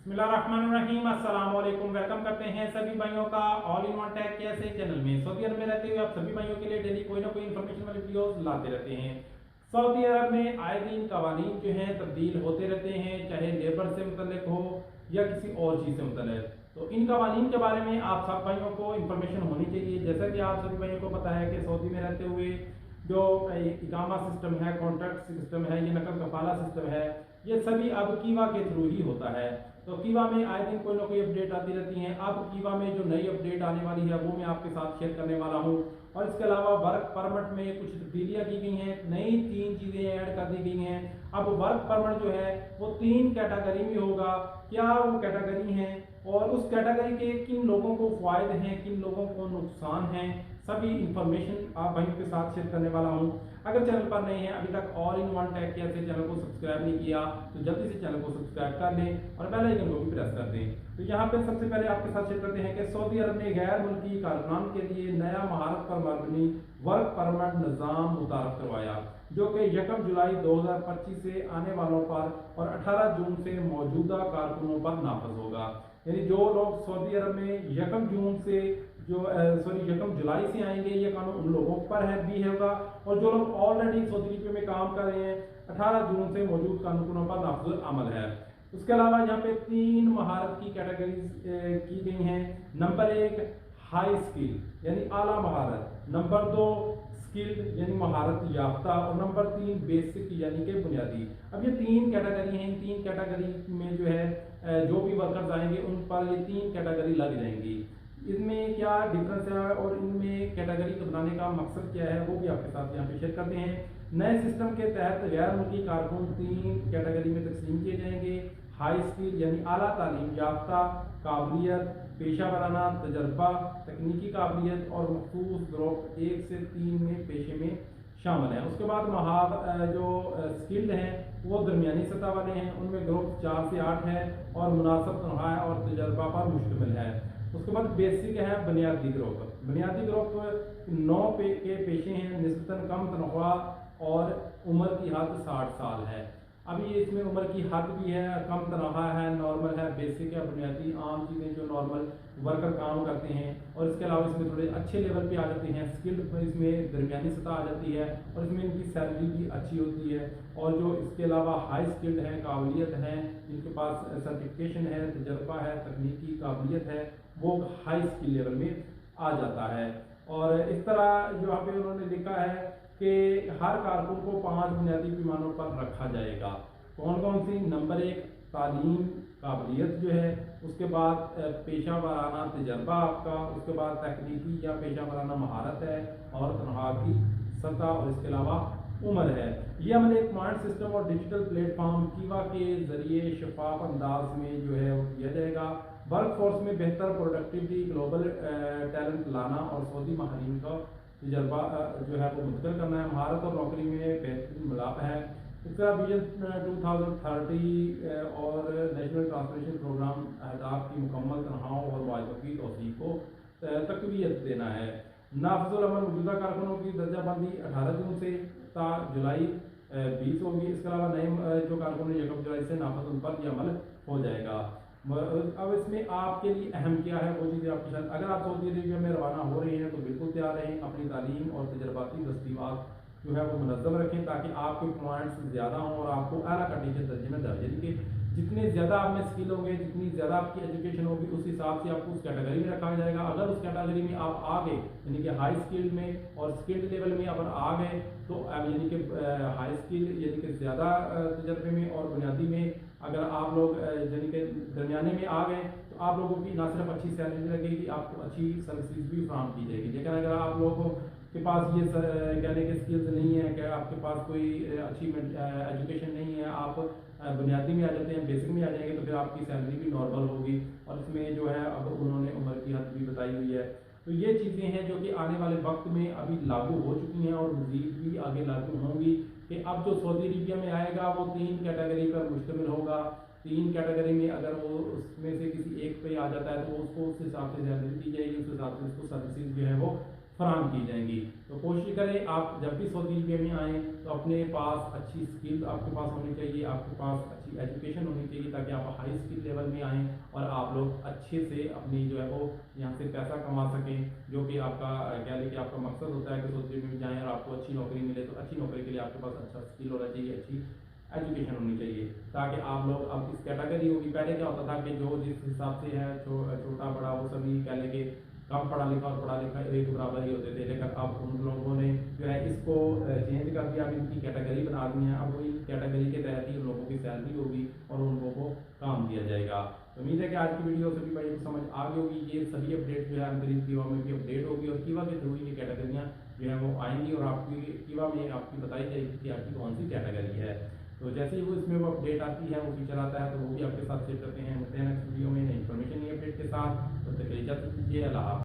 बिस्मिल्लाहिर्रहमानिर्रहीम। अस्सलाम वालेकुम। वेलकम करते हैं सभी भाइयों का ऑल इन वन टेक कैसे चैनल में। सऊदी अरब में रहते हुए आप सभी भाइयों के लिए डेली कोई ना कोई इन्फॉर्मेशन वाली वीडियोस लाते रहते हैं। सऊदी अरब में आए दिन कवानीन जो हैं तब्दील होते रहते हैं, चाहे लेबर से मुतल्लिक हो या किसी और चीज़ से मुतल्लिक। तो इन कवानीन के बारे में आप सब भाइयों को इन्फॉर्मेशन होनी चाहिए। जैसा कि आप सभी भाइयों को पता है कि सऊदी में रहते हुए जो इकामा सिस्टम है, कॉन्ट्रैक्ट सिस्टम है, ये नकल कफाला सिस्टम है, ये सभी अब कीवा के थ्रू ही होता है। तो कीवा में आए दिन कोई ना कोई अपडेट आती रहती हैं। अब कीवा में जो नई अपडेट आने वाली है वो मैं आपके साथ शेयर करने वाला हूँ। और इसके अलावा वर्क परमिट में कुछ तब्दीलियाँ की गई हैं, नई 3 चीज़ें ऐड कर दी गई हैं। अब वर्क परमिट जो है वो 3 कैटेगरी में होगा। क्या वो कैटेगरी हैं और उस कैटेगरी के किन लोगों को फ़ायदे हैं, किन लोगों को नुकसान हैं, सभी इंफॉर्मेशन आप भाइयों के साथ शेयर करने वाला हूं। अगर चैनल पर नए हैं, अभी तक ऑल इन वन टेक के ऐसे चैनल को सब्सक्राइब नहीं किया तो जल्दी से चैनल को सब्सक्राइब कर लें और बेल आइकन को भी प्रेस कर दें। तो यहाँ पे सबसे पहले आपके साथ शेयर करते हैं कि सऊदी अरब ने गैर मुल्की कारकुनान के लिए नया महारत पर मबनी वर्क परमिट निज़ाम मुतारफ करवाया, जो कि 1 जुलाई 2025 से आने वालों पर और 18 जून से मौजूदा कारकुनों पर नाफज होगा। यानी जो लोग सऊदी अरब में 1 जून से 1 जुलाई से आएंगे, ये कानून उन लोगों पर है भी होगा। और जो लोग ऑलरेडी सऊदी अरब में काम कर रहे हैं, 18 जून से मौजूद कानूनों पर नाफिज अमल है। उसके अलावा यहाँ पे 3 महारत की कैटेगरीज की गई हैं। नंबर 1 हाई स्किल यानी आला महारत, नंबर 2 स्किल्ड यानी महारत याफ्ता, और नंबर 3 बेसिक यानी कि बुनियादी। अब ये 3 कैटेगरी हैं। इन 3 कैटेगरी में जो है जो भी वर्कर्स आएंगे उन पर ये 3 कैटेगरी लग जाएंगी। इसमें क्या डिफरेंस है और इनमें कैटेगरी को बनाने का मकसद क्या है वो भी आपके साथ यहाँ पे शेयर करते हैं। नए सिस्टम के तहत गैर मुल्की कारकुन 3 कैटेगरी में तकसीम किए जाएंगे। हाई स्किल यानी आला तालीम याफ्ता, काबिलियत, पेशा वराना तजर्बा, तकनीकी काबिलियत और मखसूस ग्रुप 1 से 3 में पेशे में शामिल हैं। उसके बाद जो स्किल्ड हैं वो दरमियानी सतह वाले हैं, उनमें ग्रुप 4 से 8 है और मुनासिब तनख्वाह और तजर्बा पर मुश्तमिल है। उसके बाद बेसिक है बुनियादी ग्रुप। बुनियादी ग्रुप 9 के पेशे हैं, निस्बतन कम तनख्वाह और उम्र की हद 60 साल है। अभी इसमें उम्र की हद भी है, कम तनख्वाह है, नॉर्मल है, बेसिक है, बुनियादी आम चीज़ें जो नॉर्मल वर्कर काम करते हैं। और इसके अलावा इसमें थोड़े अच्छे लेवल पे आ जाते हैं, स्किल्ड इसमें दरमियानी सतह आ जाती है और इसमें इनकी सैलरी भी अच्छी होती है। और जो इसके अलावा हाई स्किल्ड हैं, काबिलियत हैं, जिनके पास सर्टिफिकेशन है, तजर्बा है, तकनीकी काबिलियत है, वो हाई स्किल लेवल में आ जाता है। और इस तरह जो यहाँ पे उन्होंने लिखा है कि हर कारकुन को 5 बुनियादी पैमानों पर रखा जाएगा। कौन कौन सी? नंबर 1 तालीम काबिलियत जो है, उसके बाद पेशा वराना तजर्बा आपका, उसके बाद तकनीकी या पेशा वराना महारत है और तनख्वाह की सतह, और इसके अलावा उम्र है। ये हमने एक पॉइंट सिस्टम और डिजिटल प्लेटफॉर्म कीवा के जरिए शफाफ अंदाज में जो है वो किया जाएगा। वर्क फोर्स में बेहतर प्रोडक्टिविटी, ग्लोबल टैलेंट लाना और सऊदी माहरीन का तजर्बा जो है वो मुंतकिल करना है। महारत और नौकरी में बेहतरीन मिलाप है। इसका विजन 2030 और नेशनल ट्रांसफॉर्मेशन प्रोग्राम अहदाफ की मुकम्मल तनख्वाहों और वाजबों की तौसीक को तकवीत देना है। नाफिजुल अमल मौजूदा कारकुनों की दर्जाबंदी 18 जून से ता जुलाई 20 होगी। इसके अलावा नए जो कारकुन 1 जुलाई से नाफिज उन पर यह अमल हो जाएगा। अब इसमें आपके लिए अहम क्या है वो चीज़ें आपके साथ, अगर आप सऊदी अरबिया में रवाना हो रहे हैं तो बिल्कुल तैयार रहें, अपनी तालीम और तजर्बाती दस्तियात जो है वो मुनज़्ज़म रखें ताकि आपके पॉइंट्स ज़्यादा हों और आपको आला करने के दर्जे में दर्ज। यानी कि जितने ज़्यादा आप में स्किल होंगे, जितनी ज़्यादा आपकी एजुकेशन होगी, उस हिसाब से आपको उस कैटेगरी में रखा जाएगा। अगर उस कैटेगरी में आप आ गए यानी कि हाई स्किल में और स्किल्ड लेवल में अगर आ गए तो यानी कि हाई स्किल यानी कि ज़्यादा तजर्बे में और बुनियादी में अगर आप लोग यानी कि दरमियाने में आ गए तो आप लोगों की ना सिर्फ अच्छी सैलरी लगेगी, आपको अच्छी सर्विसेज भी फ्राहम की जाएगी। लेकिन अगर आप लोगों के पास ये कहने के स्किल्स नहीं है, कि आपके पास कोई अच्छी एजुकेशन नहीं है, आप बुनियादी में आ जाते हैं, बेसिक में आ जाएंगे, तो फिर आपकी सैलरी भी नॉर्मल होगी। और इसमें जो है अब उन्होंने उम्र की हद भी बताई हुई है। तो ये चीज़ें हैं जो कि आने वाले वक्त में अभी लागू हो चुकी हैं और मज़ीद भी आगे लागू होंगी। कि अब जो सऊदी अरबिया में आएगा वो 3 कैटेगरी पर मुश्तमिल होगा। 3 कैटेगरी में अगर वो उसमें से किसी एक पे आ जाता है तो उसको उस हिसाब से सैलरी दी जाएगी, उस हिसाब से उसको सर्विसेज जो है वो फराहम की जाएंगी। तो कोशिश करें आप जब भी सऊदी अरबिया में आएँ तो अपने पास अच्छी स्किल आपके पास होनी चाहिए, आपके पास अच्छी एजुकेशन होनी चाहिए, ताकि आप हाई स्किल लेवल में आएँ और आप लोग अच्छे से अपनी जो है वो यहाँ से पैसा कमा सकें, जो कि आपका कह लें कि आपका मकसद होता है कि सऊदी अरब में जाएँ और आपको अच्छी नौकरी मिले। तो अच्छी नौकरी के लिए आपके पास अच्छा स्किल होना चाहिए, अच्छी एजुकेशन होनी चाहिए, ताकि आप लोग अब इस कैटेगरी होगी। पहले क्या होता था कि जो जिस हिसाब से है छोटा बड़ा वो सभी कह लें कि कम पढ़ा लिखा और पढ़ा लिखा एक बराबर ही होते थे, लेकिन अब उन लोगों ने जो है इसको चेंज कर दिया, अब इनकी कैटेगरी बना दी है। अब वही कैटेगरी के तहत ही उन लोगों की सैलरी होगी और उन लोगों को काम दिया जाएगा। तो उम्मीद है कि आज की वीडियो सभी भाई को समझ आ गई होगी। ये सभी अपडेट जो है अंतरिम कीवा में भी अपडेट होगी और कीवा के थ्रू ये कैटेगरियाँ जो है वो आएंगी और आपकी कीवा में आपकी बताई जाएगी कि आपकी कौन सी कैटेगरी है। तो जैसे ही वो इसमें वो अपडेट आती है, वो फीचर आता है, तो वो भी आपके साथ शेयर करते हैं। मिलते हैं नेक्स्ट वीडियो में इन्फॉर्मेशन अपडेट के साथ। तब तक इजाज़त दीजिए। अल्लाह।